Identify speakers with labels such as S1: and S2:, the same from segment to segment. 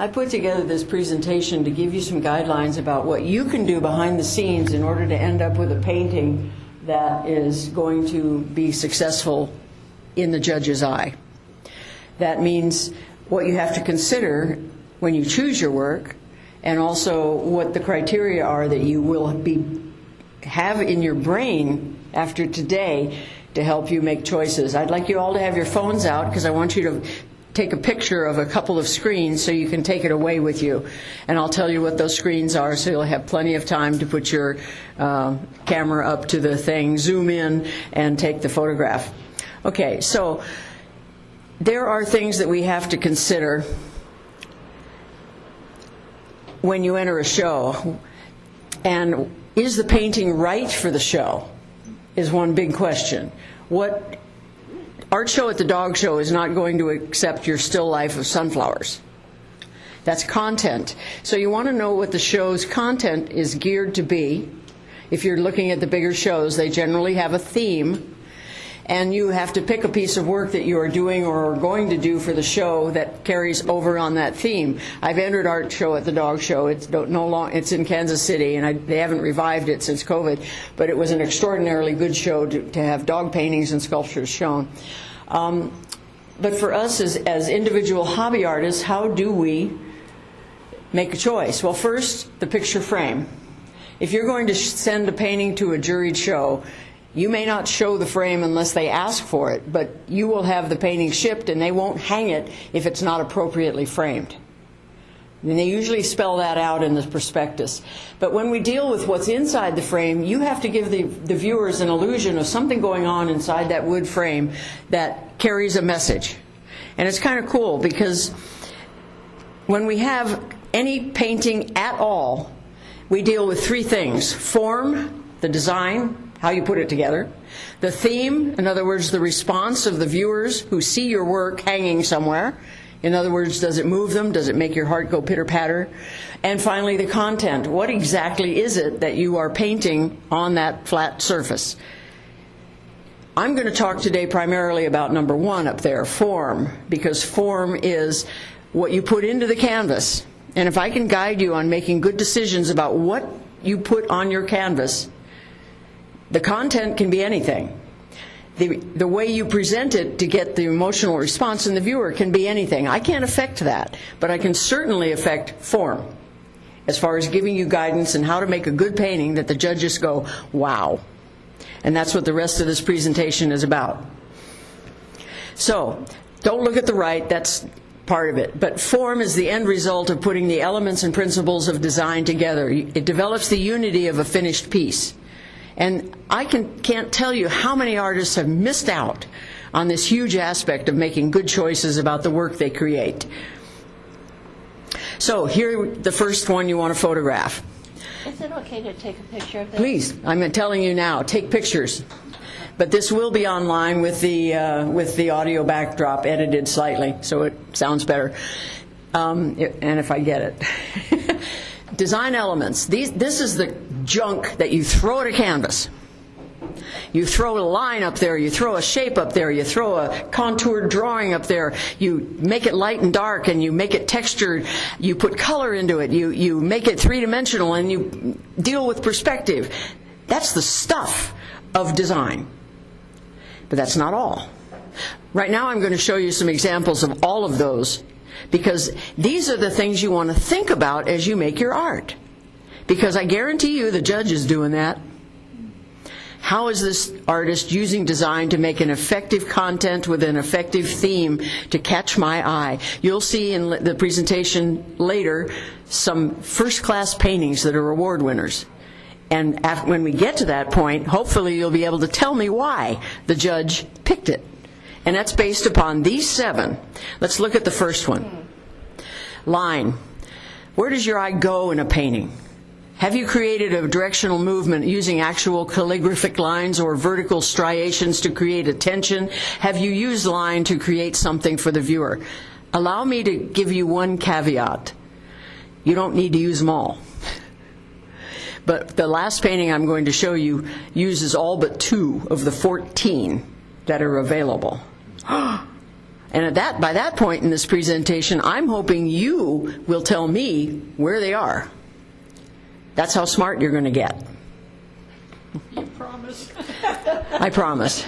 S1: I put together this presentation to give you some guidelines about what you can do behind the scenes in order to end up with a painting that is going to be successful in the judge's eye. That means what you have to consider when you choose your work, and also what the criteria are that you will have in your brain after today to help you make choices. I'd like you all to have your phones out because I want you to take a picture of a couple of screens so you can take it away with you. And I'll tell you what those screens are so you'll have plenty of time to put your camera up to the thing, zoom in, and take the photograph. Okay, so there are things that we have to consider when you enter a show. And is the painting right for the show is one big question. What Art Show at the Dog Show is not going to accept your still life of sunflowers. That's content. So you want to know what the show's content is geared to be. If you're looking at the bigger shows, they generally have a theme, and you have to pick a piece of work that you are doing or are going to do for the show that carries over on that theme. I've entered Art Show at the Dog Show. It's it's in Kansas City, and they haven't revived it since COVID, but it was an extraordinarily good show to have dog paintings and sculptures shown. But for us as individual hobby artists, how do we make a choice? Well, first, the picture frame. If you're going to send a painting to a juried show, you may not show the frame unless they ask for it, but you will have the painting shipped and they won't hang it if it's not appropriately framed. And they usually spell that out in the prospectus. But when we deal with what's inside the frame, you have to give the viewers an illusion of something going on inside that wood frame that carries a message. And it's kind of cool because when we have any painting at all, we deal with three things: form, the design, how you put it together; the theme, in other words, the response of the viewers who see your work hanging somewhere. In other words, does it move them? Does it make your heart go pitter-patter? And finally, the content. What exactly is it that you are painting on that flat surface? I'm going to talk today primarily about number one up there, form, because form is what you put into the canvas. And if I can guide you on making good decisions about what you put on your canvas, the content can be anything. The way you present it to get the emotional response in the viewer can be anything. I can't affect that, but I can certainly affect form as far as giving you guidance on how to make a good painting that the judges go, wow. And that's what the rest of this presentation is about. So, don't look at the right, that's part of it. But form is the end result of putting the elements and principles of design together. It develops the unity of a finished piece. And I can't tell you how many artists have missed out on this huge aspect of making good choices about the work they create. So here, the first one you want to photograph.
S2: Is it okay to take a picture of this?
S1: Please, I'm telling you now, take pictures. But this will be online with the audio backdrop edited slightly, so it sounds better. And if I get it. Design elements. This is the junk that you throw at a canvas. You throw a line up there, you throw a shape up there, you throw a contoured drawing up there, you make it light and dark, and you make it textured, you put color into it, you make it three-dimensional, and you deal with perspective. That's the stuff of design. But that's not all. Right now I'm going to show you some examples of all of those, because these are the things you want to think about as you make your art. Because I guarantee you the judge is doing that. How is this artist using design to make an effective content with an effective theme to catch my eye? You'll see in the presentation later some first-class paintings that are award winners. And when we get to that point, hopefully you'll be able to tell me why the judge picked it. And that's based upon these 7. Let's look at the first one. Line. Where does your eye go in a painting? Have you created a directional movement using actual calligraphic lines or vertical striations to create a tension? Have you used line to create something for the viewer? Allow me to give you one caveat. You don't need to use them all. But the last painting I'm going to show you uses all but 2 of the 14 that are available. And by that point in this presentation, I'm hoping you will tell me where they are. That's how smart you're going to get.
S3: You promise?
S1: I promise.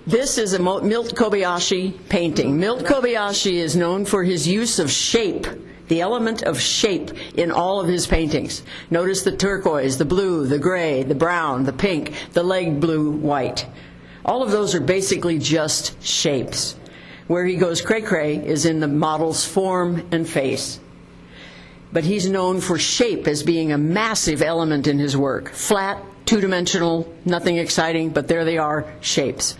S1: This is a Milt Kobayashi painting. Milt Kobayashi is known for his use of shape, the element of shape in all of his paintings. Notice the turquoise, the blue, the gray, the brown, the pink, the leg blue, white. All of those are basically just shapes. Where he goes cray-cray is in the model's form and face. But he's known for shape as being a massive element in his work. Flat, two-dimensional, nothing exciting, but there they are, shapes.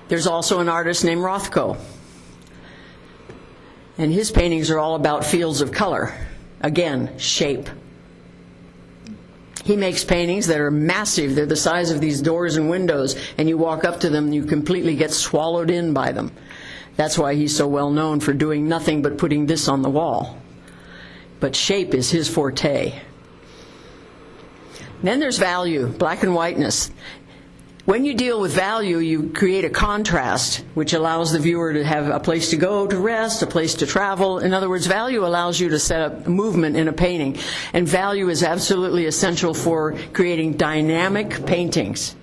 S1: There's also an artist named Rothko. And his paintings are all about fields of color. Again, shape. He makes paintings that are massive. They're the size of these doors and windows, and you walk up to them and you completely get swallowed in by them. That's why he's so well known for doing nothing but putting this on the wall. But shape is his forte. Then there's value, black and whiteness. When you deal with value, you create a contrast, which allows the viewer to have a place to go to rest, a place to travel. In other words, value allows you to set up movement in a painting. And value is absolutely essential for creating dynamic paintings.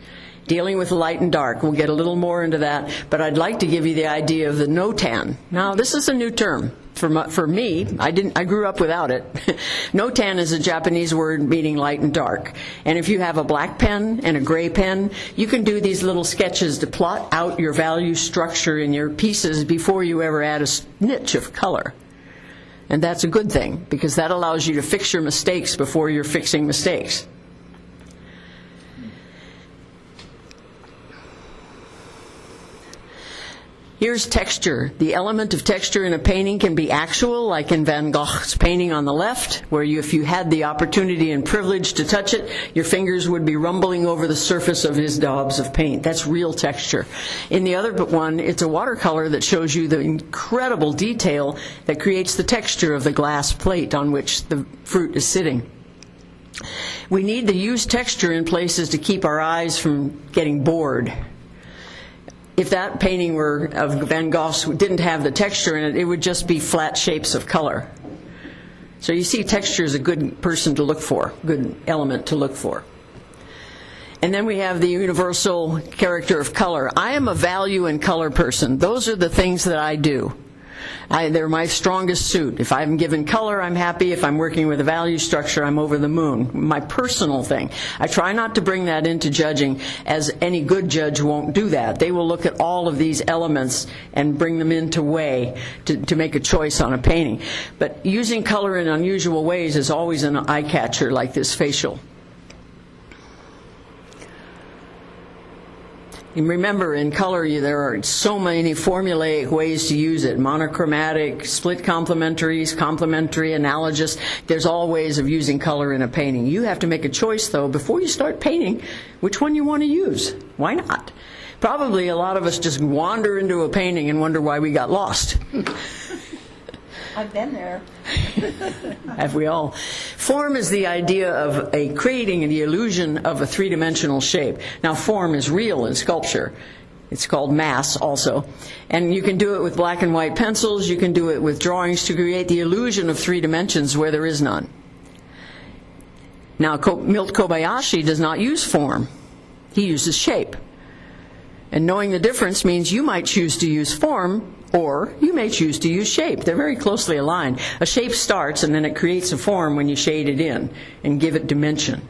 S1: Dealing with light and dark. We'll get a little more into that, but I'd like to give you the idea of the notan. Now, this is a new term. For me, I grew up without it. Notan is a Japanese word meaning light and dark. And if you have a black pen and a gray pen, you can do these little sketches to plot out your value structure in your pieces before you ever add a niche of color. And that's a good thing, because that allows you to fix your mistakes before you're fixing mistakes. Here's texture. The element of texture in a painting can be actual, like in Van Gogh's painting on the left, where if you had the opportunity and privilege to touch it, your fingers would be rumbling over the surface of his daubs of paint. That's real texture. In the other one, it's a watercolor that shows you the incredible detail that creates the texture of the glass plate on which the fruit is sitting. We need to use texture in places to keep our eyes from getting bored. If that painting were of Van Gogh's didn't have the texture in it, it would just be flat shapes of color. So you see, texture is a good person to look for, good element to look for. And then we have the universal character of color. I am a value and color person. Those are the things that I do. They're my strongest suit. If I'm given color, I'm happy. If I'm working with a value structure, I'm over the moon. My personal thing. I try not to bring that into judging, as any good judge won't do that. They will look at all of these elements and bring them into weigh to make a choice on a painting. But using color in unusual ways is always an eye catcher, like this facial. And remember, in color, there are so many formulaic ways to use it. Monochromatic, split complementaries, complementary, analogous. There's all ways of using color in a painting. You have to make a choice, though, before you start painting, which one you want to use. Why not? Probably a lot of us just wander into a painting and wonder why we got lost.
S2: I've been there.
S1: Have we all? Form is the idea of creating the illusion of a three-dimensional shape. Now, form is real in sculpture. It's called mass also. And you can do it with black and white pencils. You can do it with drawings to create the illusion of three dimensions where there is none. Now, Milt Kobayashi does not use form. He uses shape. And knowing the difference means you might choose to use form, or you may choose to use shape. They're very closely aligned. A shape starts, and then it creates a form when you shade it in and give it dimension.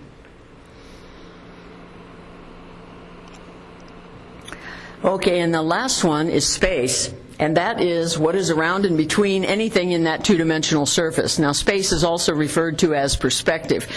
S1: Okay, and the last one is space, and that is what is around and between anything in that two-dimensional surface. Now, space is also referred to as perspective.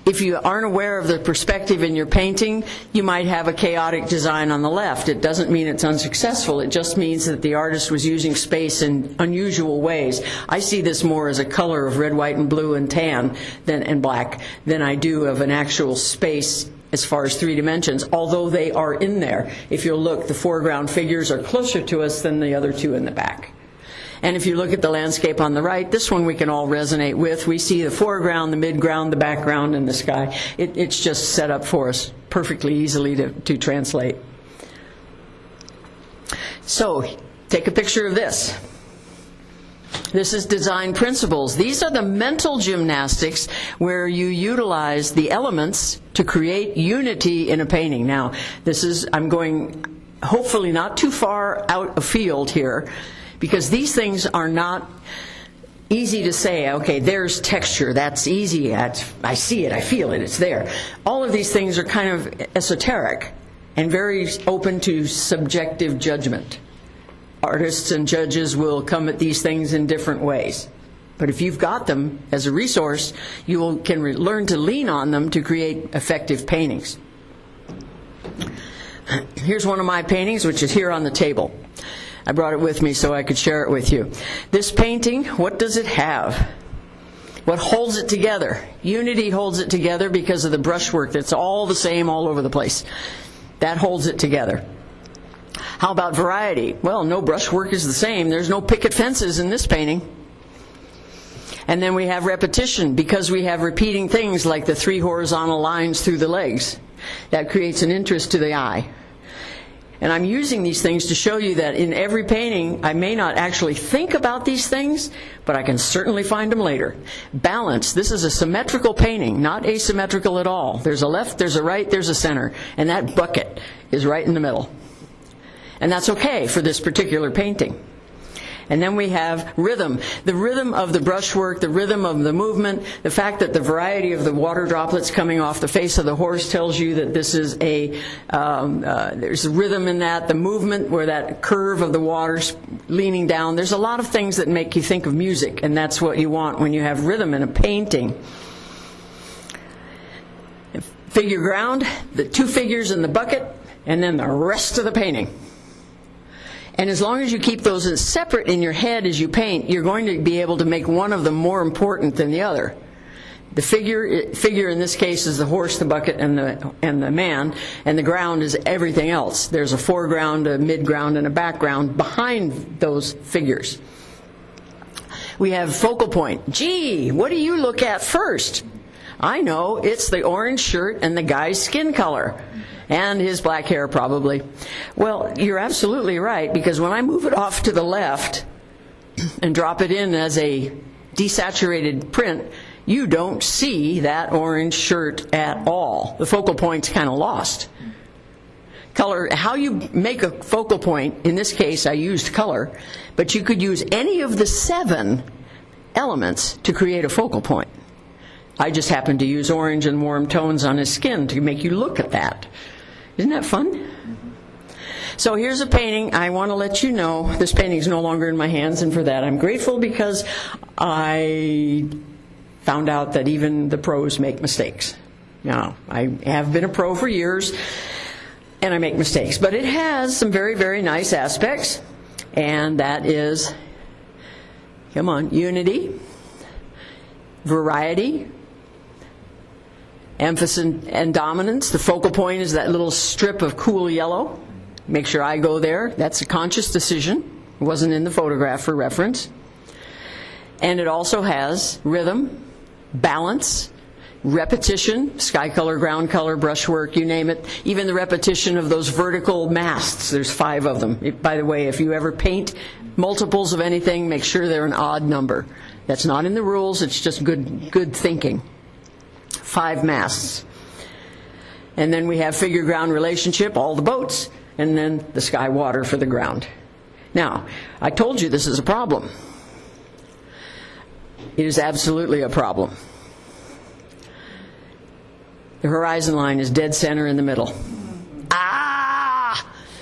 S1: If you aren't aware of the perspective in your painting, you might have a chaotic design on the left. It doesn't mean it's unsuccessful. It just means that the artist was using space in unusual ways. I see this more as a color of red, white, and blue and tan and black than I do of an actual space as far as three dimensions, although they are in there. If you'll look, the foreground figures are closer to us than the other two in the back. And if you look at the landscape on the right, this one we can all resonate with. We see the foreground, the midground, the background, and the sky. It's just set up for us perfectly easily to translate. So, take a picture of this. This is design principles. These are the mental gymnastics where you utilize the elements to create unity in a painting. Now, I'm going hopefully not too far out of field here, because these things are not easy to say, okay, there's texture, that's easy, I see it, I feel it, it's there. All of these things are kind of esoteric and very open to subjective judgment. Artists and judges will come at these things in different ways. But if you've got them as a resource, you can learn to lean on them to create effective paintings. Here's one of my paintings, which is here on the table. I brought it with me so I could share it with you. This painting, what does it have? What holds it together? Unity holds it together because of the brushwork that's all the same all over the place. That holds it together. How about variety? Well, no brushwork is the same. There's no picket fences in this painting. And then we have repetition because we have repeating things like the 3 horizontal lines through the legs. That creates an interest to the eye. And I'm using these things to show you that in every painting, I may not actually think about these things, but I can certainly find them later. Balance. This is a symmetrical painting, not asymmetrical at all. There's a left, there's a right, there's a center, and that bucket is right in the middle. And that's okay for this particular painting. And then we have rhythm. The rhythm of the brushwork, the rhythm of the movement, the fact that the variety of the water droplets coming off the face of the horse tells you that this is there's a rhythm in that. The movement where that curve of the water's leaning down. There's a lot of things that make you think of music, and that's what you want when you have rhythm in a painting. Figure ground, the 2 figures in the bucket, and then the rest of the painting. And as long as you keep those as separate in your head as you paint, you're going to be able to make one of them more important than the other. The figure in this case is the horse, the bucket, and the man, and the ground is everything else. There's a foreground, a midground, and a background behind those figures. We have focal point. Gee, what do you look at first? I know, it's the orange shirt and the guy's skin color. And his black hair, probably. Well, you're absolutely right, because when I move it off to the left and drop it in as a desaturated print, you don't see that orange shirt at all. The focal point's kind of lost. Color, how you make a focal point, in this case I used color, but you could use any of the 7 elements to create a focal point. I just happened to use orange and warm tones on his skin to make you look at that. Isn't that fun? So here's a painting. I want to let you know this painting is no longer in my hands, and for that I'm grateful, because I found out that even the pros make mistakes. Now, I have been a pro for years, and I make mistakes, but it has some very, very nice aspects, and that is, come on, unity, variety, emphasis and dominance. The focal point is that little strip of cool yellow. Make sure I go there. That's a conscious decision. It wasn't in the photograph for reference. And it also has rhythm, balance, repetition, sky color, ground color, brushwork, you name it. Even the repetition of those vertical masts. There's 5 of them. By the way, if you ever paint multiples of anything, make sure they're an odd number. That's not in the rules. It's just good thinking. 5 masts. And then we have figure-ground relationship, all the boats, and then the sky water for the ground. Now, I told you this is a problem. It is absolutely a problem. The horizon line is dead center in the middle.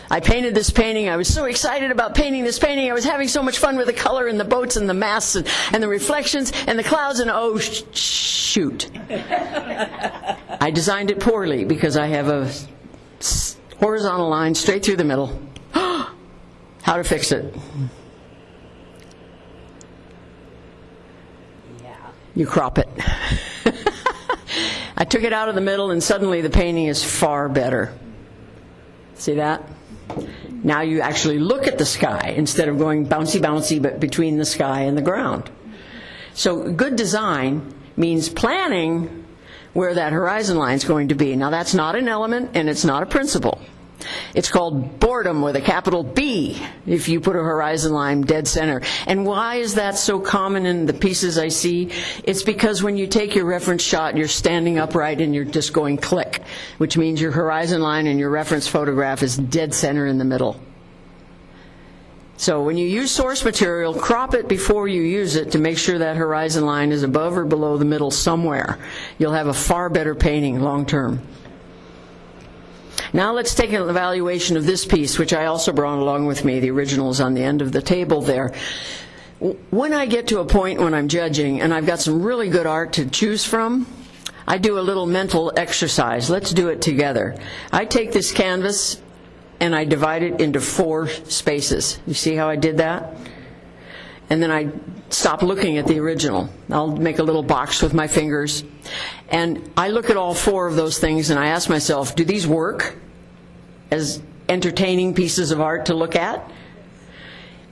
S1: I painted this painting. I was so excited about painting this painting. I was having so much fun with the color and the boats and the masts and the reflections and the clouds, and oh, shoot. I designed it poorly because I have a horizontal line straight through the middle. How to fix it? You crop it. I took it out of the middle, and suddenly the painting is far better. See that? Now you actually look at the sky instead of going bouncy, but between the sky and the ground. So good design means planning where that horizon line is going to be. Now that's not an element and it's not a principle. It's called boredom with a capital B if you put a horizon line dead center. And why is that so common in the pieces I see? It's because when you take your reference shot, you're standing upright and you're just going click, which means your horizon line and your reference photograph is dead center in the middle. So when you use source material, crop it before you use it to make sure that horizon line is above or below the middle somewhere. You'll have a far better painting long term. Now let's take an evaluation of this piece, which I also brought along with me. The original is on the end of the table there. When I get to a point when I'm judging and I've got some really good art to choose from, I do a little mental exercise. Let's do it together. I take this canvas and I divide it into 4 spaces. You see how I did that? And then I stop looking at the original. I'll make a little box with my fingers. And I look at all 4 of those things and I ask myself, do these work as entertaining pieces of art to look at?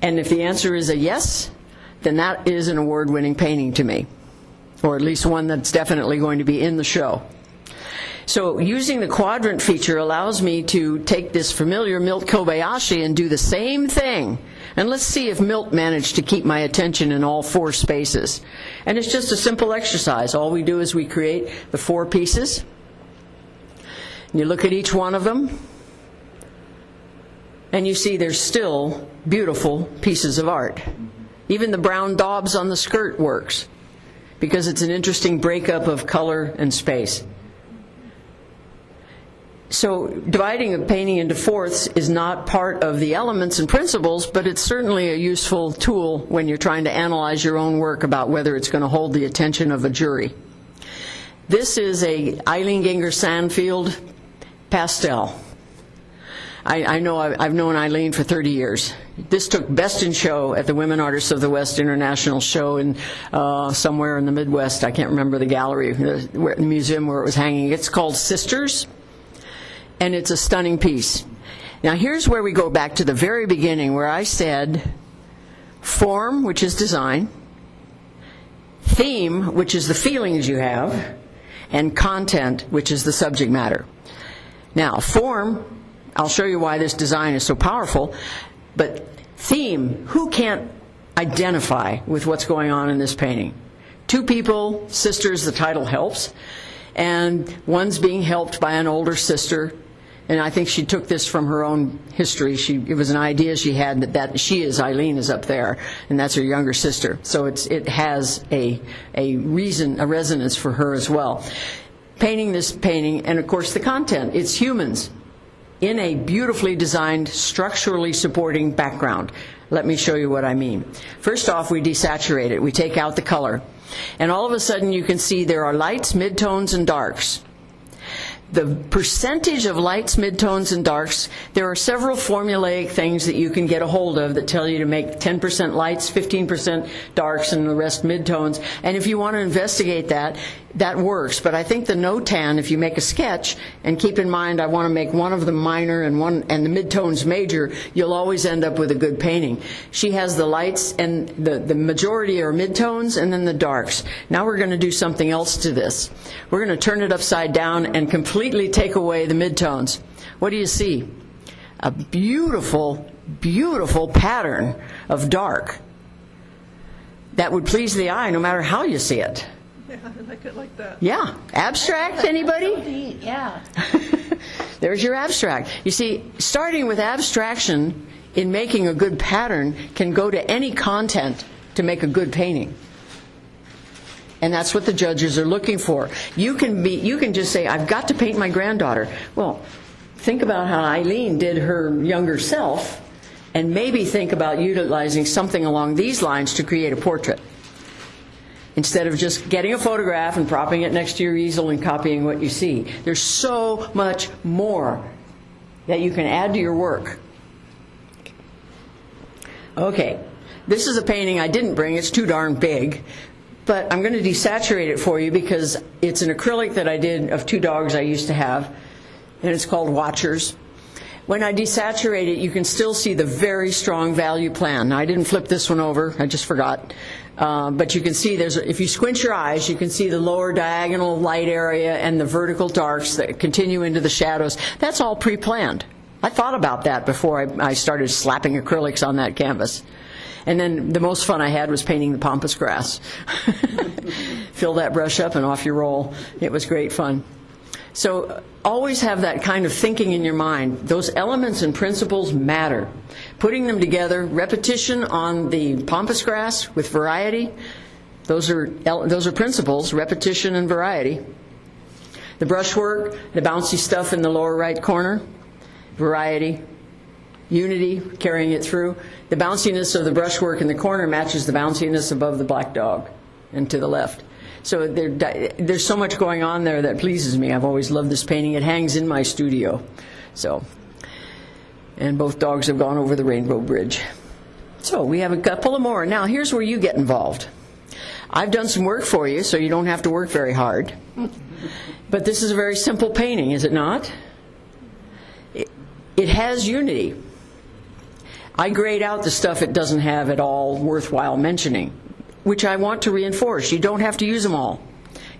S1: And if the answer is a yes, then that is an award-winning painting to me, or at least one that's definitely going to be in the show. So using the quadrant feature allows me to take this familiar Milt Kobayashi and do the same thing. And let's see if Milt managed to keep my attention in all 4 spaces. And it's just a simple exercise. All we do is we create the 4 pieces. And you look at each one of them, and you see they're still beautiful pieces of art. Even the brown daubs on the skirt works, because it's an interesting breakup of color and space. So dividing a painting into fourths is not part of the elements and principles, but it's certainly a useful tool when you're trying to analyze your own work about whether it's going to hold the attention of a jury. This is a Eileen Ginger Sandfield pastel. I know I've known Eileen for 30 years. This took Best in Show at the Women Artists of the West International Show in somewhere in the Midwest. I can't remember the gallery, the museum where it was hanging. It's called Sisters. And it's a stunning piece. Now here's where we go back to the very beginning, where I said form, which is design, theme, which is the feelings you have, and content, which is the subject matter. Now form, I'll show you why this design is so powerful, but theme, who can't identify with what's going on in this painting? 2 people, sisters, the title helps, and one's being helped by an older sister. And I think she took this from her own history. It was an idea she had that she is, Eileen is up there, and that's her younger sister. So it has a reason, a resonance for her as well. Painting this painting, and of course the content, it's humans in a beautifully designed, structurally supporting background. Let me show you what I mean. First off, we desaturate it. We take out the color. And all of a sudden you can see there are lights, midtones, and darks. The percentage of lights, midtones, and darks, there are several formulaic things that you can get a hold of that tell you to make 10% lights, 15% darks, and the rest midtones. And if you want to investigate that, that works. But I think the no-tan, if you make a sketch, and keep in mind I want to make one of them minor and the midtones major, you'll always end up with a good painting. She has the lights, and the majority are midtones, and then the darks. Now we're going to do something else to this. We're going to turn it upside down and completely take away the midtones. What do you see? A beautiful, beautiful pattern of dark that would please the eye no matter how you see it.
S3: Yeah, I like it like that.
S1: Yeah. Abstract, anybody?
S2: Yeah.
S1: There's your abstract. You see, starting with abstraction in making a good pattern can go to any content to make a good painting. And that's what the judges are looking for. You can just say, I've got to paint my granddaughter. Well, think about how Eileen did her younger self, and maybe think about utilizing something along these lines to create a portrait, instead of just getting a photograph and propping it next to your easel and copying what you see. There's so much more that you can add to your work. Okay, this is a painting I didn't bring. It's too darn big. But I'm going to desaturate it for you because it's an acrylic that I did of 2 dogs I used to have, and it's called Watchers. When I desaturate it, you can still see the very strong value plan. Now, I didn't flip this one over. I just forgot. But you can see if you squint your eyes, you can see the lower diagonal light area and the vertical darks that continue into the shadows. That's all pre-planned. I thought about that before I started slapping acrylics on that canvas. And then the most fun I had was painting the pampas grass. Fill that brush up and off you roll. It was great fun. So always have that kind of thinking in your mind. Those elements and principles matter. Putting them together, repetition on the pampas grass with variety, those are principles, repetition and variety. The brushwork, the bouncy stuff in the lower right corner, variety, unity, carrying it through. The bounciness of the brushwork in the corner matches the bounciness above the black dog and to the left. So there's so much going on there that pleases me. I've always loved this painting. It hangs in my studio. And both dogs have gone over the Rainbow Bridge. So we have a couple of more. Now here's where you get involved. I've done some work for you, so you don't have to work very hard. But this is a very simple painting, is it not? It has unity. I grade out the stuff it doesn't have at all worthwhile mentioning, which I want to reinforce. You don't have to use them all.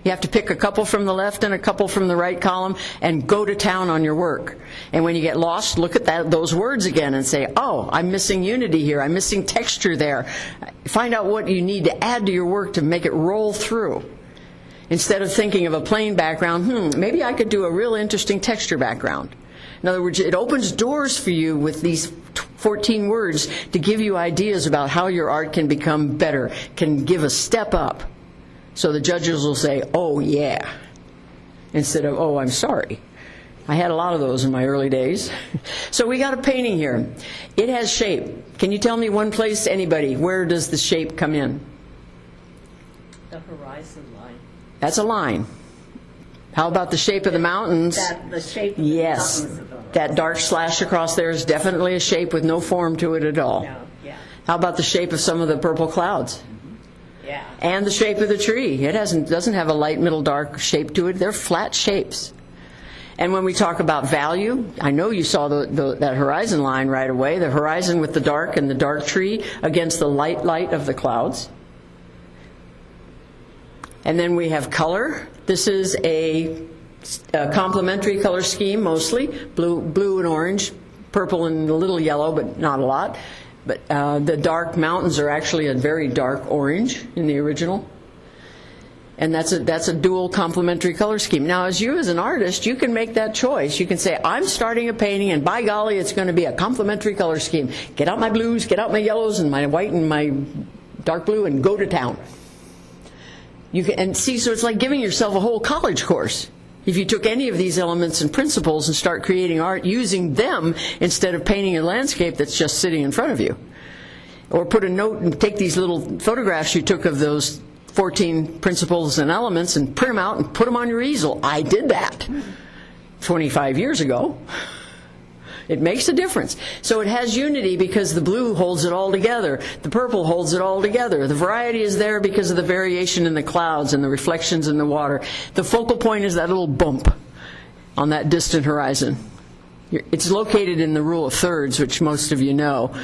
S1: You have to pick a couple from the left and a couple from the right column and go to town on your work. And when you get lost, look at those words again and say, oh, I'm missing unity here. I'm missing texture there. Find out what you need to add to your work to make it roll through. Instead of thinking of a plain background, maybe I could do a real interesting texture background. In other words, it opens doors for you with these 14 words to give you ideas about how your art can become better, can give a step up. So the judges will say, oh, yeah, instead of, oh, I'm sorry. I had a lot of those in my early days. So we got a painting here. It has shape. Can you tell me one place, anybody, where does the shape come in?
S2: The horizon line.
S1: That's a line. How about the shape of the mountains?
S2: The shape of
S1: yes,
S2: the mountains.
S1: That dark slash across there is definitely a shape with no form to it at all.
S2: No, yeah.
S1: How about the shape of some of the purple clouds?
S2: Yeah.
S1: And the shape of the tree. It doesn't have a light, middle, dark shape to it. They're flat shapes. And when we talk about value, I know you saw that horizon line right away, the horizon with the dark and the dark tree against the light of the clouds. And then we have color. This is a complementary color scheme mostly, blue and orange, purple and a little yellow, but not a lot. But the dark mountains are actually a very dark orange in the original. And that's a dual complementary color scheme. Now, as an artist, you can make that choice. You can say, I'm starting a painting, and by golly, it's going to be a complementary color scheme. Get out my blues, get out my yellows, and my white and my dark blue, and go to town. So it's like giving yourself a whole college course. If you took any of these elements and principles and start creating art using them instead of painting a landscape that's just sitting in front of you. Or put a note and take these little photographs you took of those 14 principles and elements and print them out and put them on your easel. I did that 25 years ago. It makes a difference. So it has unity because the blue holds it all together. The purple holds it all together. The variety is there because of the variation in the clouds and the reflections in the water. The focal point is that little bump on that distant horizon. It's located in the rule of thirds, which most of you know.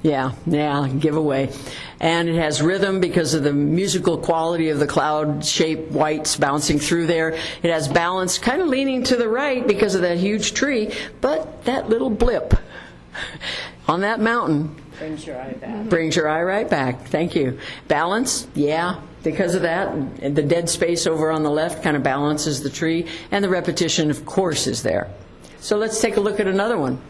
S1: Yeah, giveaway. And it has rhythm because of the musical quality of the cloud shape whites bouncing through there. It has balance, kind of leaning to the right because of that huge tree, but that little blip on that mountain
S2: Brings your eye back.
S1: Brings your eye right back. Thank you. Balance, yeah, because of that. The dead space over on the left kind of balances the tree, and the repetition, of course, is there. So let's take a look at another one.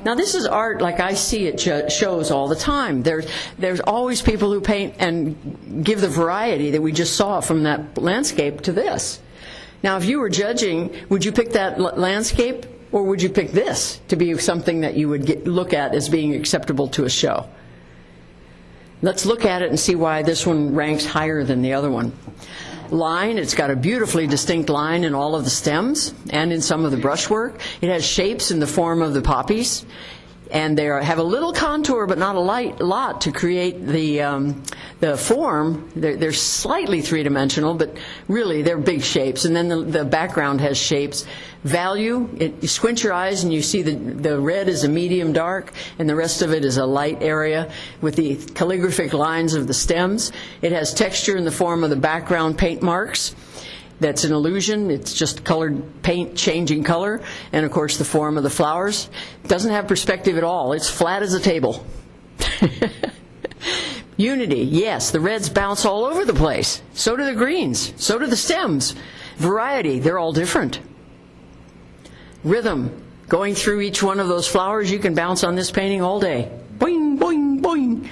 S1: Now, this is art like I see it shows all the time. There's always people who paint and give the variety that we just saw from that landscape to this. Now, if you were judging, would you pick that landscape, or would you pick this to be something that you would look at as being acceptable to a show? Let's look at it and see why this one ranks higher than the other one. Line, it's got a beautifully distinct line in all of the stems and in some of the brushwork. It has shapes in the form of the poppies, and they have a little contour but not a lot to create the form. They're slightly three-dimensional, but really they're big shapes. And then the background has shapes. Value, you squint your eyes and you see the red is a medium dark and the rest of it is a light area with the calligraphic lines of the stems. It has texture in the form of the background paint marks. That's an illusion. It's just colored paint changing color. And, of course, the form of the flowers doesn't have perspective at all. It's flat as a table. Unity, yes, the reds bounce all over the place. So do the greens. So do the stems. Variety, they're all different. Rhythm, going through each one of those flowers, you can bounce on this painting all day. Boing, boing, boing.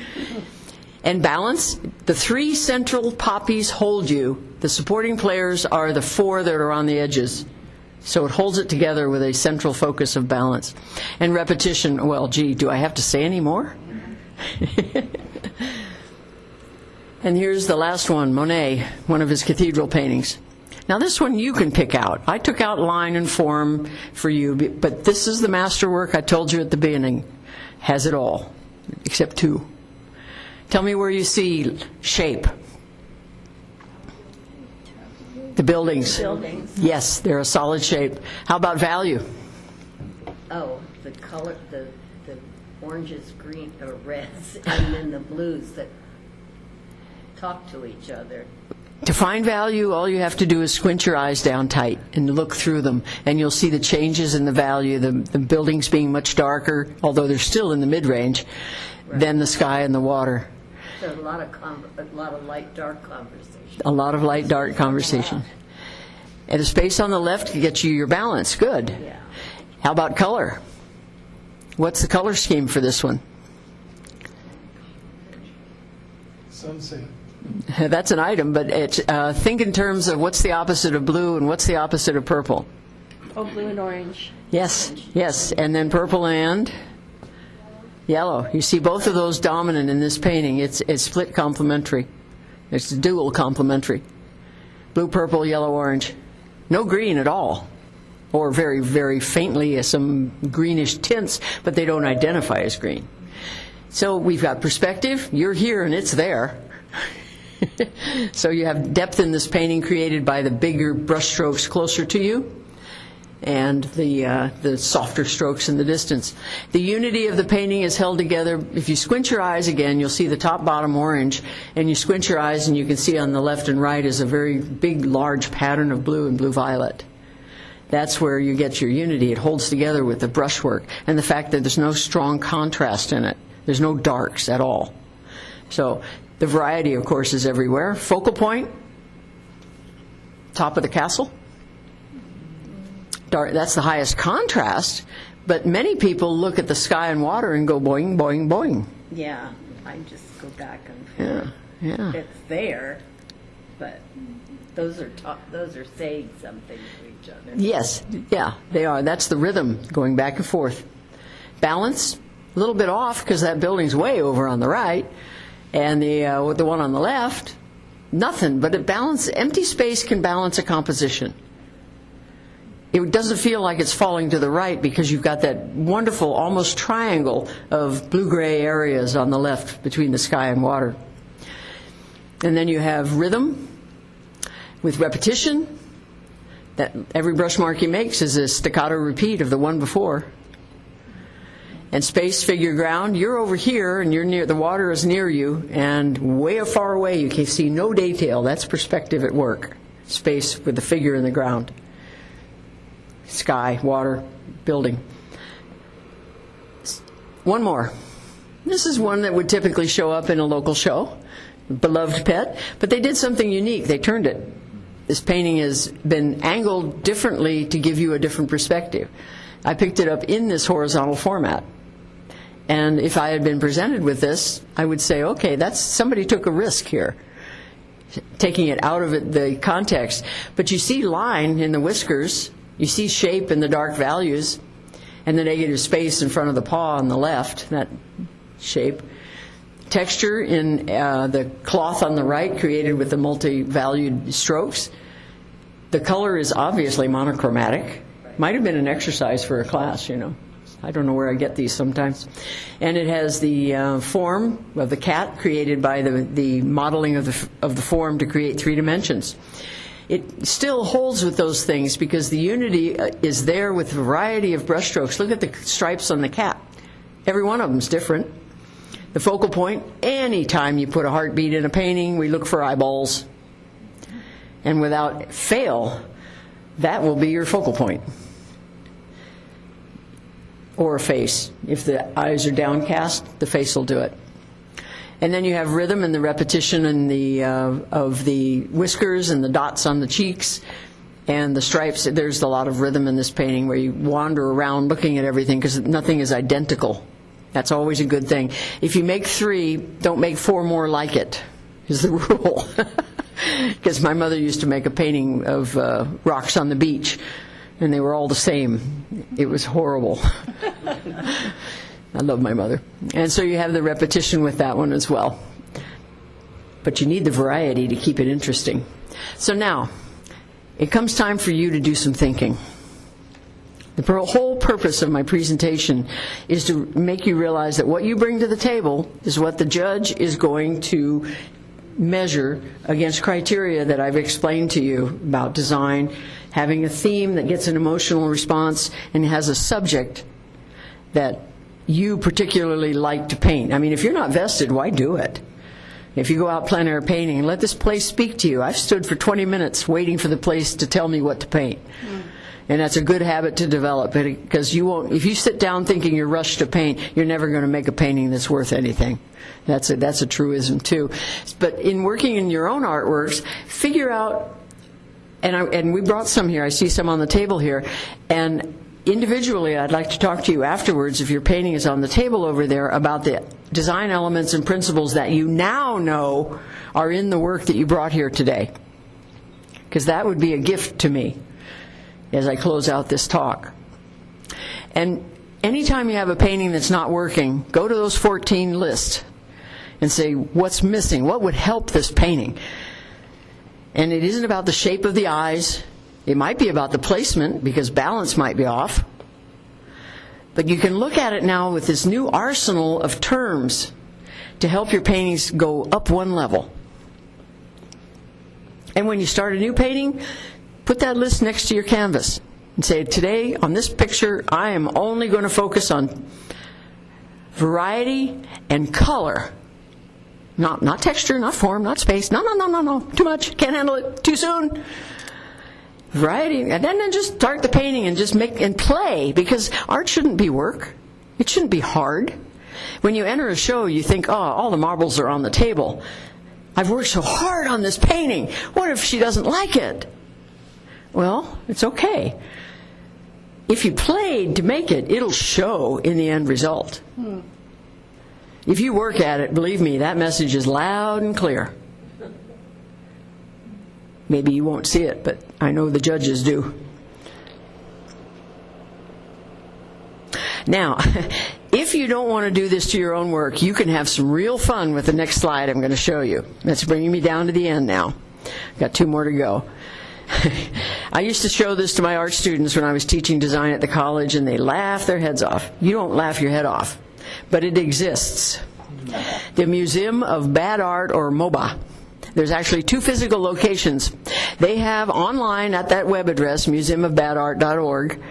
S1: And balance, the 3 central poppies hold you. The supporting players are the 4 that are on the edges. So it holds it together with a central focus of balance. And repetition, well, gee, do I have to say any more? And here's the last one, Monet, one of his cathedral paintings. Now this one you can pick out. I took out line and form for you, but this is the masterwork I told you at the beginning. Has it all, except 2. Tell me where you see shape. The buildings.
S2: Buildings.
S1: Yes, they're a solid shape. How about value?
S2: Oh, the color, the oranges, green, or reds, and then the blues that talk to each other.
S1: To find value, all you have to do is squint your eyes down tight and look through them, and you'll see the changes in the value, the buildings being much darker, although they're still in the mid-range, than the sky and the water.
S2: So a lot of light-dark conversation.
S1: A lot of light-dark conversation. And the space on the left gets you your balance. Good.
S2: Yeah.
S1: How about color? What's the color scheme for this one?
S4: Sunset.
S1: That's an item, but think in terms of what's the opposite of blue and what's the opposite of purple.
S5: Oh, blue and orange.
S1: Yes, yes, and then purple and yellow. You see both of those dominant in this painting. It's split complementary. It's dual complementary. Blue, purple, yellow, orange. No green at all, or very, very faintly some greenish tints, but they don't identify as green. So we've got perspective. You're here and it's there. So you have depth in this painting created by the bigger brush strokes closer to you and the softer strokes in the distance. The unity of the painting is held together. If you squint your eyes again, you'll see the top, bottom orange, and you squint your eyes and you can see on the left and right is a very big, large pattern of blue and blue-violet. That's where you get your unity. It holds together with the brushwork and the fact that there's no strong contrast in it. There's no darks at all. So the variety, of course, is everywhere. Focal point, top of the castle. Dark, that's the highest contrast, but many people look at the sky and water and go boing, boing, boing.
S2: Yeah, I just go back and
S1: Yeah.
S2: it's there, but those are saying something to each other.
S1: Yes, yeah, they are. That's the rhythm going back and forth. Balance, a little bit off because that building's way over on the right. And the one on the left, nothing, but empty space can balance a composition. It doesn't feel like it's falling to the right because you've got that wonderful, almost triangle of blue-gray areas on the left between the sky and water. And then you have rhythm with repetition. That every brush mark he makes is a staccato repeat of the one before. And space, figure, ground, you're over here and you're near, the water is near you, and way far away you can see no detail. That's perspective at work. Space with the figure in the ground. Sky, water, building. One more. This is one that would typically show up in a local show, beloved pet, but they did something unique. They turned it. This painting has been angled differently to give you a different perspective. I picked it up in this horizontal format. And if I had been presented with this, I would say, okay, that's somebody took a risk here, taking it out of the context. But you see line in the whiskers, you see shape in the dark values, and the negative space in front of the paw on the left, that shape. Texture in the cloth on the right, created with the multi-valued strokes. The color is obviously monochromatic. Might have been an exercise for a class, you know. I don't know where I get these sometimes. And it has the form of the cat created by the modeling of the form to create 3 dimensions. It still holds with those things because the unity is there with a variety of brushstrokes. Look at the stripes on the cat. Every one of them is different. The focal point, any time you put a heartbeat in a painting, we look for eyeballs. And without fail, that will be your focal point. Or a face. If the eyes are downcast, the face will do it. And then you have rhythm and the repetition and of the whiskers and the dots on the cheeks and the stripes. There's a lot of rhythm in this painting where you wander around looking at everything because nothing is identical. That's always a good thing. If you make 3, don't make 4 more like it, is the rule. Because my mother used to make a painting of rocks on the beach, and they were all the same. It was horrible. I love my mother. And so you have the repetition with that one as well. But you need the variety to keep it interesting. So now, it comes time for you to do some thinking. The whole purpose of my presentation is to make you realize that what you bring to the table is what the judge is going to measure against criteria that I've explained to you about design, having a theme that gets an emotional response and has a subject that you particularly like to paint. I mean, if you're not vested, why do it? If you go out plein air painting, let this place speak to you. I've stood for 20 minutes waiting for the place to tell me what to paint. And that's a good habit to develop, because you won't, if you sit down thinking you're rushed to paint, you're never going to make a painting that's worth anything. That's a truism too. But in working in your own artworks, figure out, and we brought some here, I see some on the table here, and individually I'd like to talk to you afterwards, if your painting is on the table over there, about the design elements and principles that you now know are in the work that you brought here today. Because that would be a gift to me as I close out this talk. And anytime you have a painting that's not working, go to those 14 lists and say, what's missing? What would help this painting? And it isn't about the shape of the eyes. It might be about the placement, because balance might be off. But you can look at it now with this new arsenal of terms to help your paintings go up one level. And when you start a new painting, put that list next to your canvas and say, today on this picture, I am only going to focus on variety and color. Not texture, not form, not space. No. Too much. Can't handle it. Too soon. Variety. And then just start the painting and just make and play, because art shouldn't be work. It shouldn't be hard. When you enter a show, you think, oh, all the marbles are on the table. I've worked so hard on this painting. What if she doesn't like it? Well, it's okay. If you played to make it, it'll show in the end result. If you work at it, believe me, that message is loud and clear. Maybe you won't see it, but I know the judges do. Now, if you don't want to do this to your own work, you can have some real fun with the next slide I'm going to show you. That's bringing me down to the end now. Got 2 more to go. I used to show this to my art students when I was teaching design at the college, and they laugh their heads off. You don't laugh your head off, but it exists. The Museum of Bad Art, or MOBA. There's actually 2 physical locations. They have online at that web address, museumofbadart.org,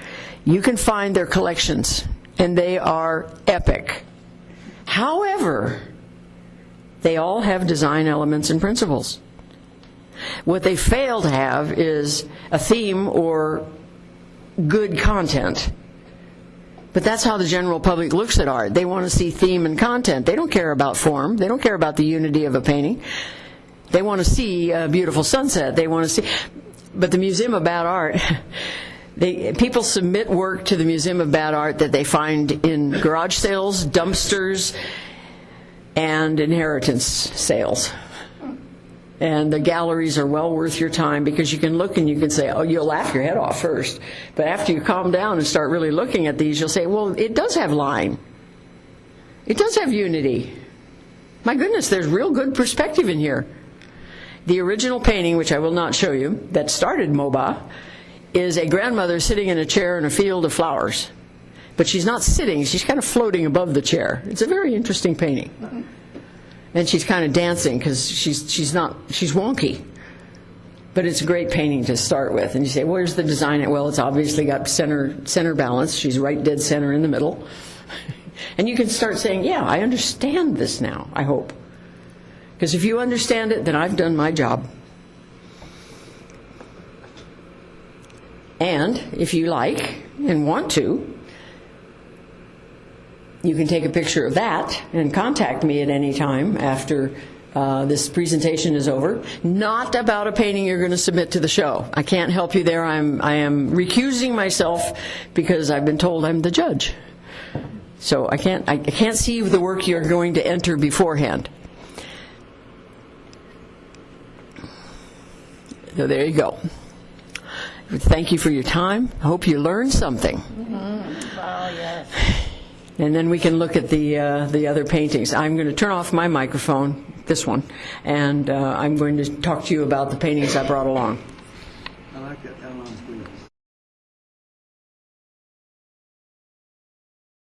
S1: you can find their collections, and they are epic. However, they all have design elements and principles. What they fail to have is a theme or good content. But that's how the general public looks at art. They want to see theme and content. They don't care about form. They don't care about the unity of a painting. They want to see a beautiful sunset. They want to see. But the Museum of Bad Art, people submit work to the Museum of Bad Art that they find in garage sales, dumpsters, and inheritance sales. And the galleries are well worth your time, because you can look and you can say, oh, you'll laugh your head off first. But after you calm down and start really looking at these, you'll say, well, it does have line. It does have unity. My goodness, there's real good perspective in here. The original painting, which I will not show you, that started MOBA, is a grandmother sitting in a chair in a field of flowers. But she's not sitting, she's kind of floating above the chair. It's a very interesting painting. And she's kind of dancing because she's wonky. But it's a great painting to start with. And you say, where's the design? Well, it's obviously got center balance. She's right dead center in the middle. And you can start saying, yeah, I understand this now, I hope. Because if you understand it, then I've done my job. And if you like and want to, you can take a picture of that and contact me at any time after this presentation is over. Not about a painting you're going to submit to the show. I can't help you there. I am recusing myself because I've been told I'm the judge. So I can't see the work you're going to enter beforehand. So there you go. Thank you for your time. I hope you learned something.
S2: Oh, yes.
S1: And then we can look at the other paintings. I'm going to turn off my microphone, this one, and I'm going to talk to you about the paintings I brought along.
S6: I like that Alan Squeeze.